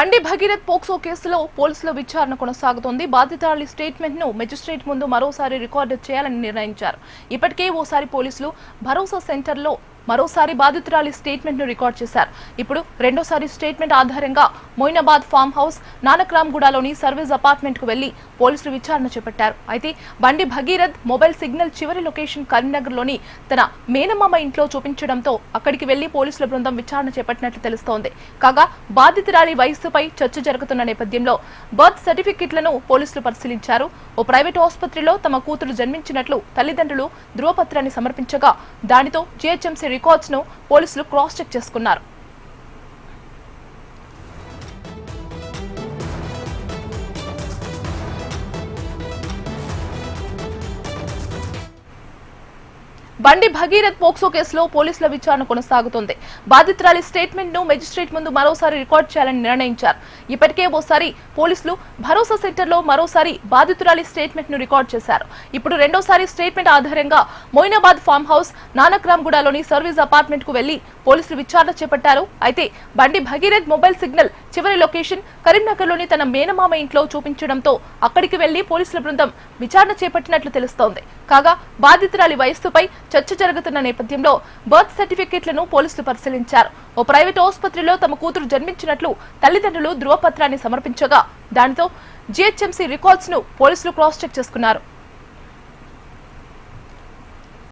బండి భగీరథ్ పోక్సో కేసులో పోలీసుల విచారణ కొనసాగుతోంది. బాధితురాలి స్టేట్మెంట్ ను మెజిస్ట్రేట్ ముందు మరోసారి రికార్డు చేయాలని నిర్ణయించారు. ఇప్పటికే ఓసారి పోలీసులు భరోసా సెంటర్లో మరోసారి బాధితురాలి స్టేట్మెంట్ ను రికార్డ్ చేశారు. ఇప్పుడు రెండోసారి స్టేట్మెంట్ ఆధారంగా మొయినాబాద్ ఫామ్ హౌస్ నానక్రామ్గూడలోని సర్వీస్ అపార్ట్మెంట్ కు వెళ్లి పోలీసులు విచారణ చేపట్టారు. అయితే బండి భగీరథ్ మొబైల్ సిగ్నల్ చివరి లొకేషన్ కరీంనగర్ లోని తన మేనమామ ఇంట్లో చూపించడంతో అక్కడికి వెళ్లి పోలీసుల బృందం విచారణ చేపట్టినట్లు తెలుస్తోంది. కాగా బాధితురాలి వయస్సుపై చర్చ జరుగుతున్న నేపథ్యంలో బర్త్ సర్టిఫికెట్లను పోలీసులు పరిశీలించారు. ఓ ప్రైవేట్ ఆసుపత్రిలో తమ కూతురు జన్మించినట్లు తల్లిదండ్రులు ధృవపత్రాన్ని సమర్పించగా దానితో జీహెచ్ఎంసీ రికార్డ్స్ ను పోలీసులు క్రాస్ చెక్ చేసుకున్నారు. బండి భగీరథ్ పోక్సో కేసులో పోలీసుల విచారణ కొనసాగుతోంది. బాధితురాలి స్టేట్మెంట్ ను మెజిస్ట్రేట్ ముందు మరోసారి రికార్డు చేయాలని నిర్ణయించారు. ఇప్పటికే ఓసారి పోలీసులు భరోసా సెంటర్ లో మరోసారి బాధితురాలి స్టేట్మెంట్ ను రికార్డు చేశారు. ఇప్పుడు రెండోసారి స్టేట్మెంట్ ఆధారంగా మొయినాబాద్ ఫామ్ హౌస్ నానక్రామ్గూడలోని సర్వీస్ అపార్ట్మెంట్ కు వెళ్లి పోలీసులు విచారణ చేపట్టారు. అయితే బండి భగీరథ్ మొబైల్ సిగ్నల్ చివరి లొకేషన్ కరీంనగర్ లోని తన మేనమామ ఇంట్లో చూపించడంతో అక్కడికి వెళ్లి పోలీసుల బృందం విచారణ చేపట్టినట్లు తెలుస్తోంది. కాగా బాధితురాలి వయస్సుపై చర్చ జరుగుతున్న నేపథ్యంలో బర్త్ సర్టిఫికెట్లను పోలీసులు పరిశీలించారు. ఓ ప్రైవేట్ ఆసుపత్రిలో తమ కూతురు జన్మించినట్లు తల్లిదండ్రులు ధృవపత్రాన్ని సమర్పించగా దానితో జీహెచ్ఎంసీ రికార్డ్స్ ను పోలీసులు క్రాస్ చెక్ చేసుకున్నారు.